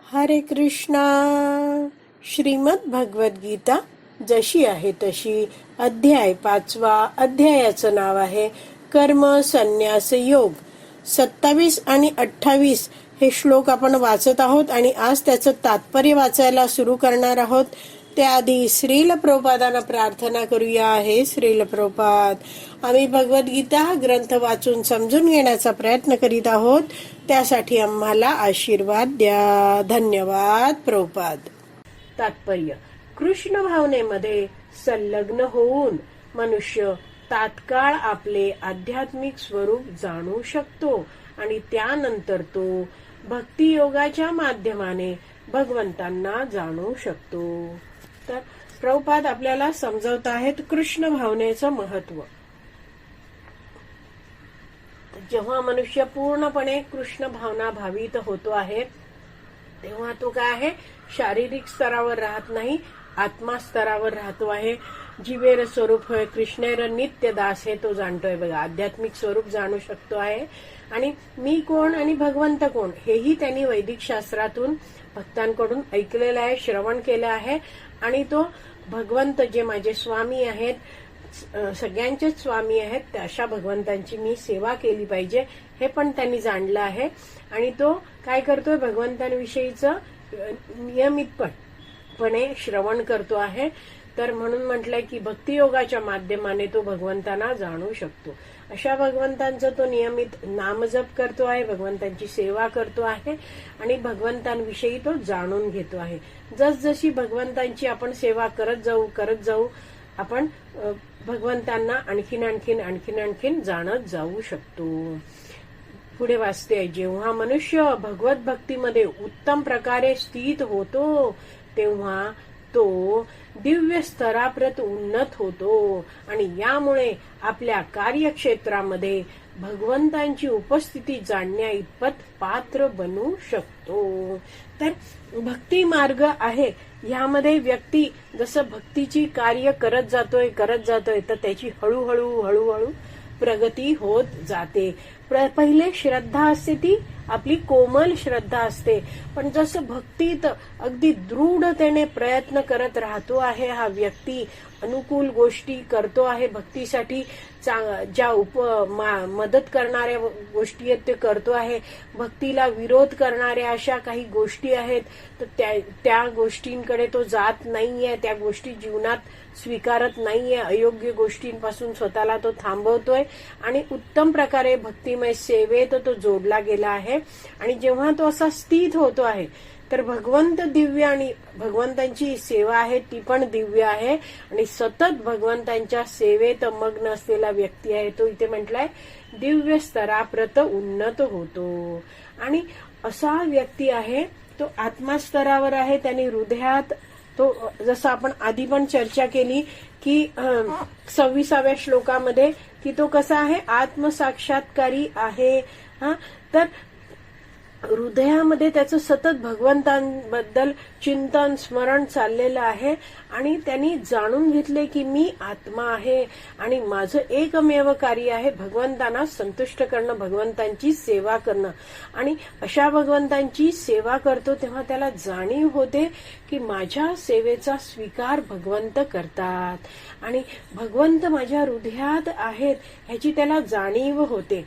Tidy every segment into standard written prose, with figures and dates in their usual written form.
हरे कृष्णा. श्रीमद भगवद गीता जशी आहे तशी, अध्याय 5. अध्यायाचं नाव आहे कर्म संन्यास योग. 27 आणि 28 हे श्लोक आपण वाचत आहोत आणि आज त्याचं तात्पर्य वाचायला सुरू करणार आहोत. त्याआधी श्रील प्रभुपादांना प्रार्थना करूया. हे श्रील प्रभुपाद, आम्ही भगवद्गीता हा ग्रंथ वाचून समजून घेण्याचा प्रयत्न करीत आहोत. त्यासाठी आम्हाला आशीर्वाद द्या. धन्यवाद प्रभुपाद. तात्पर्य: कृष्ण भावनेमध्ये संलग्न होऊन मनुष्य तात्काळ आपले आध्यात्मिक स्वरूप जाणू शकतो आणि त्यानंतर तो भक्ती योगाच्या माध्यमाने भगवंतांना जाणू शकतो. तर प्रभुपाद आपल्याला समजवत आहेत कृष्ण भावनेचं महत्व. जेव्हा मनुष्य पूर्णपणे कृष्ण भावना भावित होतो आहे तेव्हा तो काय आहे, शारीरिक स्तरावर राहत नाही, आत्मा स्तरावर राहतो आहे. जीवेर स्वरूप होय कृष्णेर नित्य दास हे तो जाणतोय. बघा, आध्यात्मिक स्वरूप जाणू शकतो आहे. आणि मी कोण आणि भगवंत कोण हेही त्यांनी वैदिक शास्त्रातून भक्तांकडून ऐकलेलं आहे, श्रवण केलं आहे. आणि तो भगवंत जे माझे स्वामी आहेत, सगळ्यांचेच स्वामी आहेत, त्या अशा भगवंतांची मी सेवा केली पाहिजे हे पण त्यांनी जाणलं आहे. आणि तो काय करतोय, भगवंतांविषयीचं नियमितपणे श्रवण करतो आहे. तर म्हणून म्हटलंय की भक्तियोगाच्या माध्यमाने तो भगवंतांना जाणू शकतो. अशा भगवंतांचा तो नियमित नामजप करतो आहे, भगवंतांची सेवा करतो आहे आणि भगवंतांविषयी तो जाणून घेतो आहे. जसजशी भगवंतांची आपण सेवा करत जाऊ आपण भगवंतांना आणखीन जाणत जाऊ शकतो. पुढे वाचते, जेव्हा मनुष्य भगवत भक्तीमध्ये उत्तम प्रकारे स्थित होतो तेव्हा तो दिव्य स्तराप्रत उन्नत होतो आणि यामुळे आपल्या कार्यक्षेत्रामध्ये भगवंतांची उपस्थिती जाणण्या इतपत पात्र बनू शकतो. तर भक्ती मार्ग आहे, यामध्ये व्यक्ती जसं भक्तीची कार्य करत जातोय तर त्याची हळूहळू प्रगती होत जाते. पहिले श्रद्धा असते, ती आपली कोमल श्रद्धा असते. पण जसं भक्तीत अगदी दृढतेने प्रयत्न करत राहतो आहे हा व्यक्ती, अनुकूल गोष्टी करतो आहे भक्तीसाठी, ज्या मदत करणाऱ्या गोष्टी आहेत ते करतो आहे, भक्तीला विरोध करणाऱ्या अशा काही गोष्टी आहेत तर त्या गोष्टींकडे तो जात नाहीये, त्या गोष्टी जीवनात स्वीकारत नाहीये, अयोग्य गोष्टींपासून स्वतःला तो थांबवतोय आणि उत्तम प्रकारे भक्तिमय सेवेत तो जोडला गेला आहे. आणि जेव्हा तो असा स्थित होतो आहे तर भगवंत दिव्य आणि भगवंतांची सेवा आहे ती पण दिव्य आहे आणि सतत भगवंतांच्या सेवेत मग्न असलेला व्यक्ती आहे तो इथे म्हटलाय दिव्य स्तराप्रत उन्नत होतो. आणि असा व्यक्ती आहे तो आत्मास्तरावर आहे, त्याने हृदयात तो, जसं आपण आधी पण चर्चा केली की 26व्या श्लोकामध्ये, की तो कसा आहे, आत्मसाक्षात्कारी आहे. तर हृदयामध्ये त्याचं सतत भगवंतांबद्दल चिंतन स्मरण चाललेलं आहे आणि त्यांनी जाणून घेतले की मी आत्मा आहे आणि माझं एकमेव कार्य आहे भगवंतांना संतुष्ट करणं, भगवंतांची सेवा करणं. आणि अशा भगवंतांची सेवा करतो तेव्हा त्याला जाणीव होते की माझ्या सेवेचा स्वीकार भगवंत करतात आणि भगवंत माझ्या हृदयात आहेत ह्याची त्याला जाणीव होते.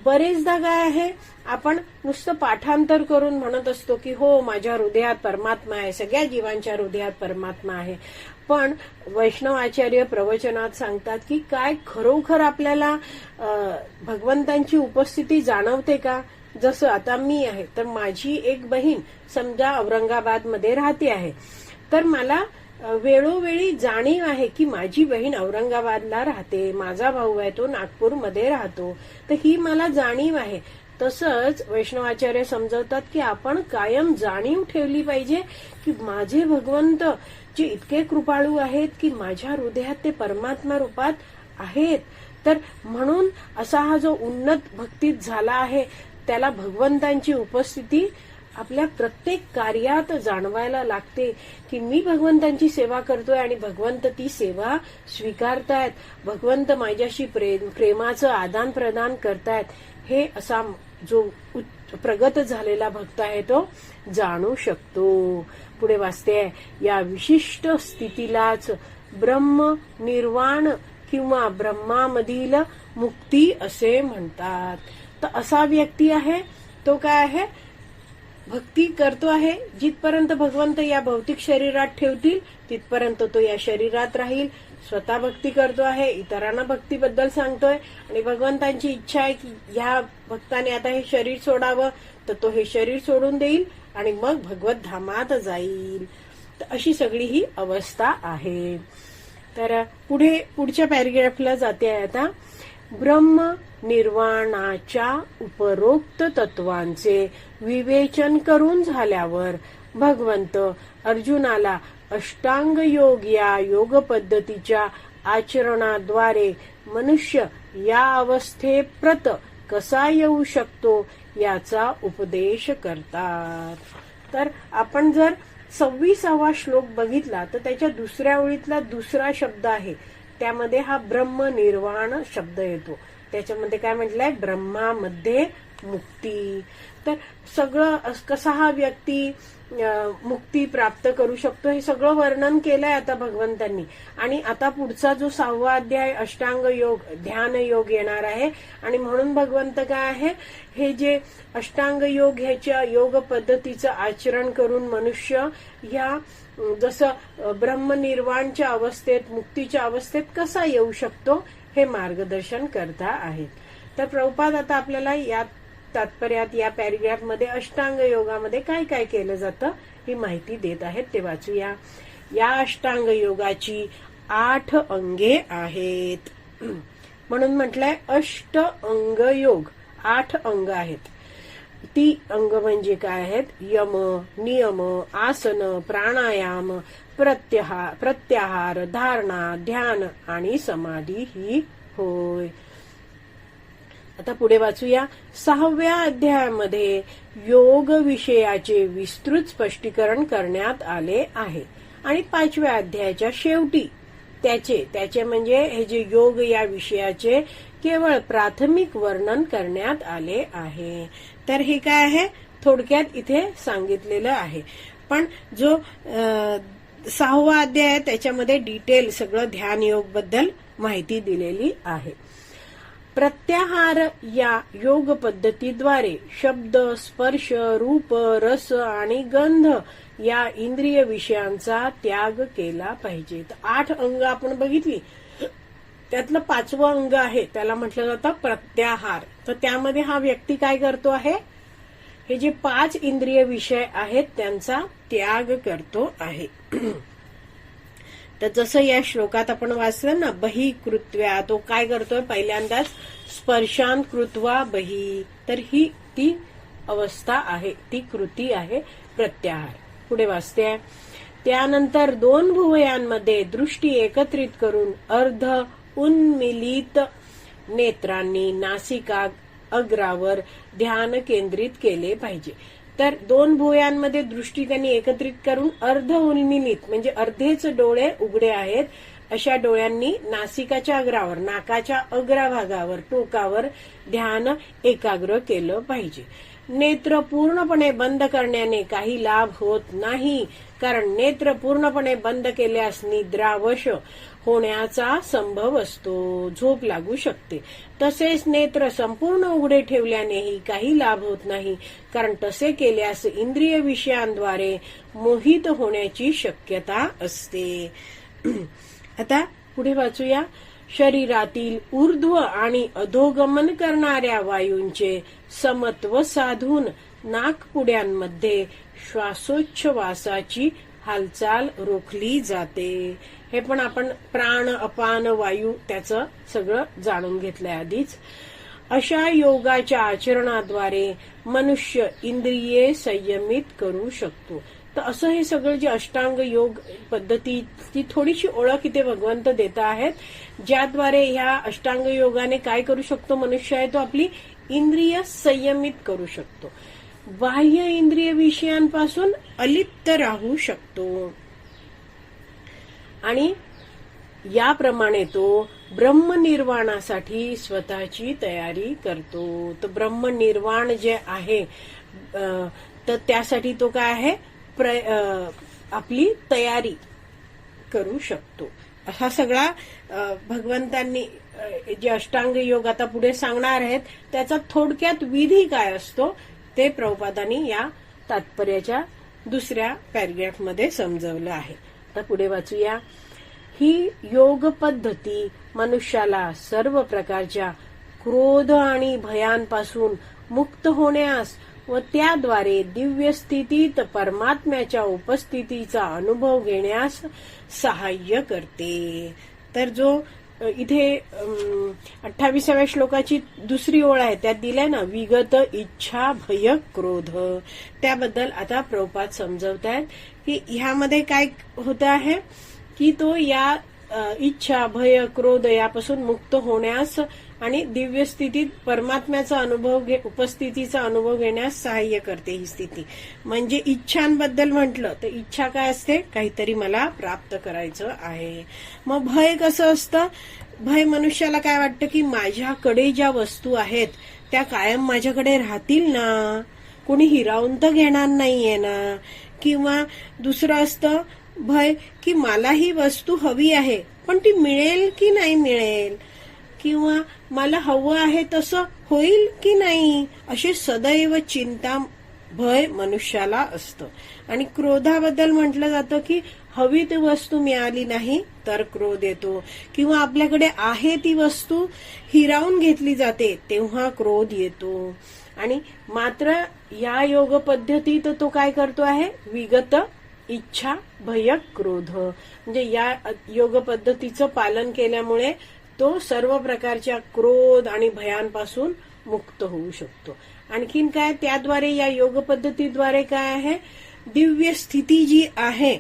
बरेचदा काय आहे, आपण नुसतं पाठांतर करून म्हणत असतो की हो माझ्या हृदयात परमात्मा आहे, सगळ्या जीवांच्या हृदयात परमात्मा आहे. पण वैष्णव आचार्य प्रवचनात सांगतात की काय खरोखर आपल्याला भगवंतांची उपस्थिती जाणवते का? जसं आता मी आहे तर माझी एक बहीण समजा औरंगाबादमध्ये राहते आहे, तर मला वेळोवेळी जाणीव आहे की माझी बहीण औरंगाबादला राहते, माझा भाऊ आहे तो नागपूरमध्ये राहतो, तर ही मला जाणीव आहे. तसंच वैष्णवाचार्य समजवतात की आपण कायम जाणीव ठेवली पाहिजे की माझे भगवंत जे इतके कृपाळू आहेत की माझ्या हृदयात ते परमात्मा रूपात आहेत. तर म्हणून असा हा जो उन्नत भक्तीत झाला आहे त्याला भगवंतांची उपस्थिती आपल्या प्रत्येक कार्यात जाणवायला लागते की मी भगवंतांची सेवा करतोय आणि भगवंत ती सेवा स्वीकारतायत, भगवंत माझ्याशी प्रेमाचं आदान प्रदान करतायत. हे असा जो प्रगत झालेला भक्त आहे तो जाणू शकतो. पुढे वाचते, या विशिष्ट स्थितीलाच ब्रह्म निर्वाण किंवा ब्रह्मामधील मुक्ती असे म्हणतात. तर असा व्यक्ती आहे तो काय आहे, भक्ती करतो आहे. जिथपर्यंत भगवंत या भौतिक शरीरात ठेवतील तिथपर्यंत तो या शरीरात राहील. स्वतः भक्ती करतो आहे, इतरांना भक्तीबद्दल सांगतोय आणि भगवंतांची इच्छा आहे की ह्या भक्ताने आता हे शरीर सोडावं, तर तो हे शरीर सोडून देईल आणि मग भगवत धामात जाईल. तर अशी सगळी ही अवस्था आहे. तर पुढच्या पॅरेग्राफला जाते आहे आता. ब्रह्म निर्वाणाच्या उपरोक्त तत्वांचे विवेचन करून झाल्यावर भगवंत अर्जुनाला अष्टांग योग या योग पद्धतीच्या आचरणाद्वारे मनुष्य या अवस्थेप्रत कसा येऊ शकतो याचा उपदेश करतात. तर आपण जर 26वा श्लोक बघितला तर त्याच्या दुसऱ्या ओळीतला दुसरा शब्द आहे, त्यामध्ये हा ब्रह्म निर्वाण शब्द येतो. त्याच्यामध्ये काय म्हटलंय, ब्रह्मामध्ये मुक्ती. तर सगळं कसा हा व्यक्ती मुक्ती प्राप्त करू शकतो हे सगळं वर्णन केलंय आता भगवंतांनी. आणि आता पुढचा जो 6वा अध्याय अष्टांग योग ध्यान योग येणार आहे. आणि म्हणून भगवंत काय आहे, हे जे अष्टांग योग ह्याच्या योग पद्धतीचं आचरण करून मनुष्य ह्या जसं ब्रह्मनिर्वाणच्या अवस्थेत मुक्तीच्या अवस्थेत कसा येऊ शकतो हे मार्गदर्शन करता आहेत. तर प्रभुपाद आता आपल्याला या तात्पर्यात या पॅरेग्राफ मध्ये अष्टांग योगामध्ये काय काय केलं जातं ही माहिती देत आहेत, ते वाचूया. या अष्टांग योगाची 8 अंगे आहेत. म्हणून म्हटलंय अष्ट अंग योग, 8 अंग आहेत. ती अंग म्हणजे काय आहेत, यम, नियम, आसन, प्राणायाम, प्रत्याहार, धारणा, ध्यान आणि समाधी ही होय. आता पुढे वाचूया. 6व्या अध्यायामध्ये योग विषयाचे विस्तृत स्पष्टीकरण करण्यात आले आहे आणि 5व्या अध्यायाच्या शेवटी त्याचे म्हणजे हे जे योग या विषयाचे केवळ प्राथमिक वर्णन करण्यात आले आहे. तर हे काय आहे, थोडक्यात इथे सांगितलेलं आहे. पण जो 6वा अध्याय आहे त्याच्यामध्ये डिटेल सगळं ध्यान योग बद्दल माहिती दिलेली आहे. प्रत्याहार या योग पद्धतीद्वारे शब्द, स्पर्श, रूप, रस आणि गंध या इंद्रिय विषयांचा त्याग केला पाहिजे. 8 अंग आपण बघितली, त्यातलं 5वं अंग आहे त्याला म्हटलं जातं प्रत्याहार. तर त्यामध्ये हा व्यक्ती काय करतो आहे, हे जे 5 इंद्रिय विषय आहेत त्यांचा त्याग करतो आहे. तर जसं या श्लोकात आपण वाचलं ना, बही कृत्व्या, तो काय करतोय, पहिल्यांदाच स्पर्शान कृत्वा बही. तर ही ती अवस्था आहे, ती कृती आहे प्रत्याहार. पुढे वाचते. त्यानंतर 2 भुवयांमध्ये दृष्टी एकत्रित करून अर्ध उन्मिलित नेत्रांनी नासिका अग्रावर ध्यान केंद्रित केले पाहिजे. तर 2 भुवयांमध्ये दृष्टी त्यांनी एकत्रित करून अर्ध उन्मिलित म्हणजे अर्धेच डोळे उघडे आहेत अशा डोळ्यांनी नासिकाच्या अग्रावर, नाकाच्या अग्रभागावर, टोकावर ध्यान एकाग्र केलं पाहिजे. नेत्र पूर्णपणे बंद करण्याने काही लाभ होत नाही, कारण नेत्र पूर्णपणे बंद केल्यास निद्रावश होण्याचा संभव असतो, झोप लागू शकते. तसेच नेत्र संपूर्ण उघडे ठेवल्यानेही काही लाभ होत नाही, कारण तसे केल्यास इंद्रिय विषयांद्वारे मोहित होण्याची शक्यता असते. आता पुढे वाचूया. शरीरातील ऊर्ध्व आणि अधोगमन करणाऱ्या वायूंचे समत्व साधून नाकपुड्यांमध्ये श्वासोच्छवासाची हालचाल रोखली जाते. हे पण आपण प्राण, अपान, वायू त्याचं सगळं जाणून घेतलंय आधीच. अशा योगाच्या आचरणाद्वारे मनुष्य इंद्रिये संयमित करू शकतो. तर असं हे सगळं जे अष्टांग योग पद्धतीची थोडीशी ओळख इथे भगवंत देत आहेत, ज्याद्वारे ह्या अष्टांग योगाने काय करू शकतो मनुष्य आहे तो आपली इंद्रिय संयमित करू शकतो, बाह्य इंद्रिय विषयांपासून अलिप्त राहू शकतो आणि याप्रमाणे तो ब्रह्मनिर्वाणासाठी स्वतःची तयारी करतो. तर ब्रह्मनिर्वाण जे आहे तर त्यासाठी तो काय आहे आपली तयारी करू शकतो. हा सगळा भगवंतांनी जे अष्टांग योग आता पुढे सांगणार आहेत त्याचा थोडक्यात विधी काय असतो ते प्रभुपादांनी या तात्पर्याच्या दुसऱ्या पॅरेग्राफमध्ये समजवलं आहे. आता पुढे वाचूया. ही योग पद्धती मनुष्याला सर्व प्रकारच्या क्रोध आणि भयांपासून मुक्त होण्यास व त्याद्वारे दिव्य स्थितीत परमात्म्याच्या उपस्थितीचा अनुभव घेण्यास सहाय्य करते. तर जो इथे 28व्या श्लोकाची दुसरी ओळ आहे त्यात दिलाय ना, विगत इच्छा भय क्रोध. त्याबद्दल आता प्रभुपाद समजवतायत की ह्यामध्ये काय होत आहे की तो या इच्छा भय क्रोध यापासून मुक्त होण्यास आणि दिव्य स्थितीत परमात्म्याचा अनुभव उपस्थितीचा अनुभव घेण्यास सहाय्य करते. ही स्थिती म्हणजे इच्छांबद्दल म्हटलं तर इच्छा काय असते, काहीतरी मला प्राप्त करायचं आहे. मग भय कसं असतं, भय मनुष्याला काय वाटतं की माझ्याकडे ज्या वस्तू आहेत त्या कायम माझ्याकडे राहतील ना, कोणी हिरावून तर घेणार नाहीये ना. किंवा दुसरं असतं भय की मला ही वस्तू हवी आहे पण ती मिळेल की नाही मिळेल, किंवा मला हवं आहे तसं होईल की नाही, अशी सदैव चिंता भय मनुष्याला असतं. आणि क्रोधाबद्दल म्हटलं जातं की हवी ती वस्तू मिळाली नाही तर क्रोध येतो, किंवा आपल्याकडे आहे ती वस्तू हिरावून घेतली जाते तेव्हा क्रोध येतो. आणि मात्र या योग पद्धतीत तो काय करतो आहे, विगत इच्छा भय क्रोध, म्हणजे या योग पद्धतीचं पालन केल्यामुळे तो सर्व प्रकारच्या क्रोध आणि भयांपासून मुक्त होऊ शकतो. आणखीन काय, त्याद्वारे या योग पद्धतीद्वारे काय आहे, दिव्य स्थिती जी आहे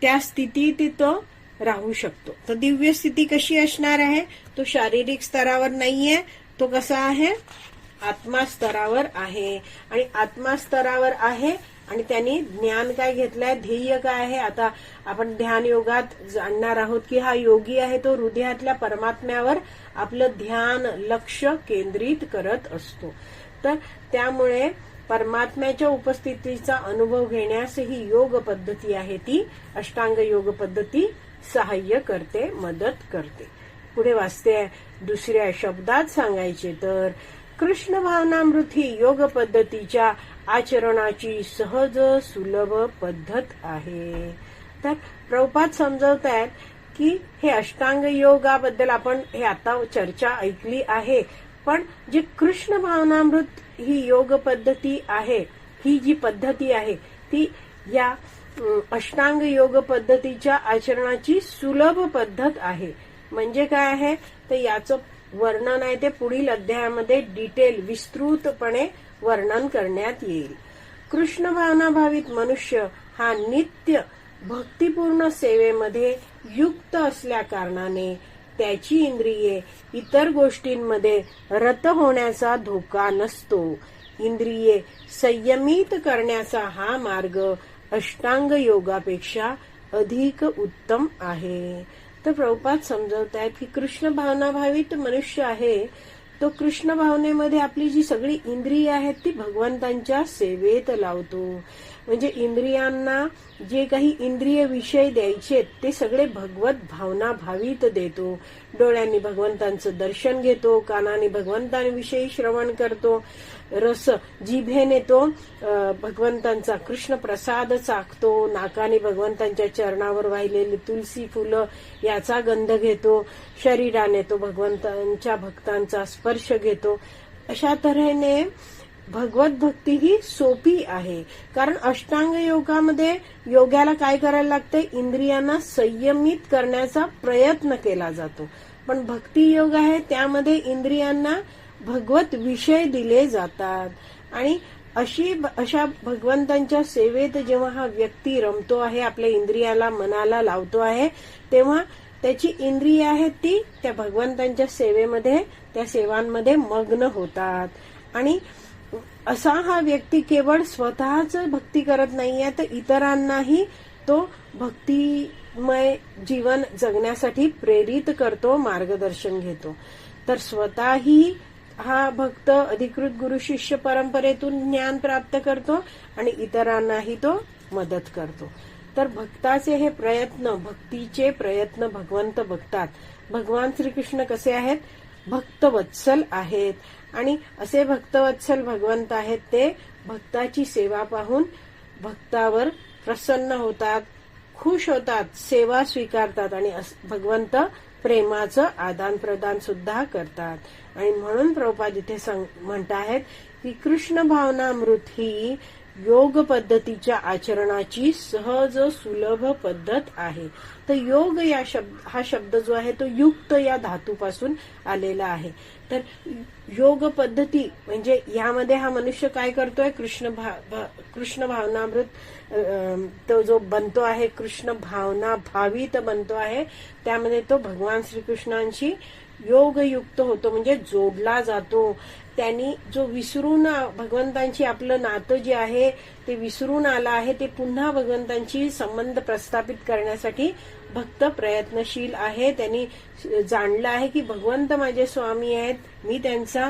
त्या स्थितीत तो राहू शकतो. तर दिव्य स्थिती कशी असणार आहे, तो शारीरिक स्तरावर नाहीये, तो कसा आहे, आत्मा स्तरावर आहे. आणि आत्मा स्तरावर आहे आणि त्यांनी ज्ञान काय घेतलंय, ध्येय काय आहे. आता आपण ध्यान योगात जाणणार आहोत की हा योगी आहे तो हृदयातल्या परमात्म्यावर आपलं ध्यान लक्ष केंद्रित करत असतो. तर त्यामुळे परमात्म्याच्या उपस्थितीचा अनुभव घेण्यास ही योग पद्धती आहे ती अष्टांग योग पद्धती सहाय्य करते, मदत करते. पुढे वाचते, दुसऱ्या शब्दात सांगायचे तर कृष्ण भावनामृत ही योग पद्धतीच्या आचरणाची सहज सुलभ पद्धत आहे. तर प्रभुपाद समजवतायत की हे अष्टांग योगाबद्दल आपण हे आता चर्चा ऐकली आहे, पण जे कृष्ण भावनामृत ही योग पद्धती आहे, ही जी पद्धती आहे ती या अष्टांग योग पद्धतीच्या आचरणाची सुलभ पद्धत आहे. म्हणजे काय आहे तर याचं वर्णन आहे ते पुढील अध्यायामध्ये डिटेल विस्तृतपणे वर्णन करण्यात येईल. कृष्ण भावनाभावित मनुष्य हा नित्य भक्तिपूर्ण सेवेमध्ये युक्त असल्या कारणाने त्याची इंद्रिये इतर गोष्टींमध्ये रत होण्याचा धोका नसतो. इंद्रिये संयमित करण्याचा हा मार्ग अष्टांग योगापेक्षा अधिक उत्तम आहे. तर प्रभुपाद समजवतायत की कृष्ण भावनाभावित मनुष्य आहे तो कृष्ण भावनेमध्ये आपली जी सगळी इंद्रिय आहेत ती भगवंतांच्या सेवेत लावतो. म्हणजे इंद्रियांना जे काही इंद्रिय विषय द्यायचे ते सगळे भगवत भावना भावित देतो. डोळ्यांनी भगवंतांचं दर्शन घेतो, कानाने भगवंतांविषयी श्रवण करतो, रस जिभेने तो भगवंतांचा कृष्ण प्रसाद चाखतो, नाकाने भगवंतांच्या चरणावर वाहिलेली तुलसी फुलं याचा गंध घेतो, शरीराने तो भगवंतांच्या भक्तांचा स्पर्श घेतो. अशा तऱ्हेने भगवत भक्ती ही सोपी आहे. कारण अष्टांग योगामध्ये योग्याला काय करायला लागतंय, इंद्रियांना संयमित करण्याचा प्रयत्न केला जातो. पण भक्ती योग आहे त्यामध्ये इंद्रियांना भगवत विषय दिले जातात. आणि अशा भगवंतांच्या सेवेत जेव्हा हा व्यक्ती रमतो आहे, आपल्या इंद्रियाला मनाला लावतो आहे, तेव्हा त्याची इंद्रिय आहेत ती त्या भगवंतांच्या सेवेमध्ये त्या सेवांमध्ये मग्न होतात. आणि असा हा व्यक्ती केवळ स्वतःच भक्ती करत नाहीये तर इतरांनाही तो भक्तिमय जीवन जगण्यासाठी प्रेरित करतो, मार्गदर्शन घेतो. तर स्वतःही हा भक्त अधिकृत गुरु शिष्य परंपरेतून ज्ञान प्राप्त करतो आणि इतरांनाही तो मदत करतो. तर भक्ताचे हे प्रयत्न, भक्तीचे प्रयत्न भगवंत बघतात. भगवान श्रीकृष्ण कसे आहेत? भक्तवत्सल आहेत आणि असे भक्तवत्सल भगवंत आहेत ते भक्ताची सेवा पाहून भक्तावर प्रसन्न होतात, खुश होतात, सेवा स्वीकारतात आणि भगवंत प्रेमाचं आदान प्रदान सुद्धा करतात. आणि म्हणून प्रभुपाद इथे म्हणताहेत की कृष्ण भावनामृत ही योग पद्धतीच्या आचरणाची सहज सुलभ पद्धत आहे. तर योग हा शब्द जो आहे तो युक्त या धातूपासून आलेला आहे. तर योग पद्धती म्हणजे यामध्ये हा मनुष्य काय करतोय? कृष्ण भावनामृत तो जो बनतो आहे, कृष्ण भावना भावित बनतो आहे, त्यामध्ये तो भगवान श्रीकृष्णांशी योगयुक्त होतो, म्हणजे जोडला जातो. त्यांनी जो विसरून भगवंतांची आपलं नातं जे आहे ते विसरून आला आहे, ते पुन्हा भगवंतांची संबंध प्रस्थापित करण्यासाठी भक्त प्रयत्नशील आहे. त्यांनी जाणलं आहे की भगवंत माझे स्वामी आहेत, मी त्यांचा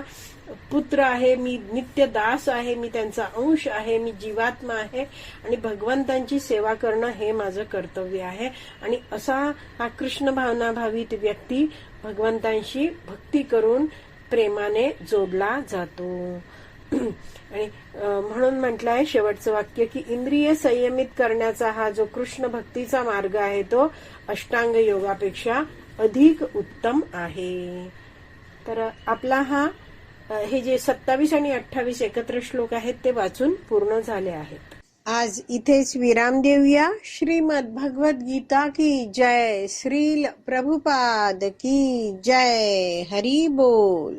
पुत्र आहे, मी नित्य दास आहे, मी त्यांचा अंश आहे, मी जीवात्मा आहे आणि भगवंतांची सेवा करणं हे माझं कर्तव्य आहे. आणि असा हा कृष्ण भावना भावित व्यक्ती भगवंतांशी भक्ती करून प्रेमाने जोडला जातो. आणि म्हणून म्हटलंय शेवटचं वाक्य की इंद्रिय संयमित करण्याचा हा जो कृष्ण भक्तीचा मार्ग आहे तो अष्टांग योगापेक्षा अधिक उत्तम आहे. तर आपला हे जे 27 आणि 28 एकत्र श्लोक आहेत ते वाचून पूर्ण झाले आहेत. आज इथेच विराम देऊया. श्रीमद भगवत गीता की जय. श्रील प्रभुपाद की जय. हरी बोल.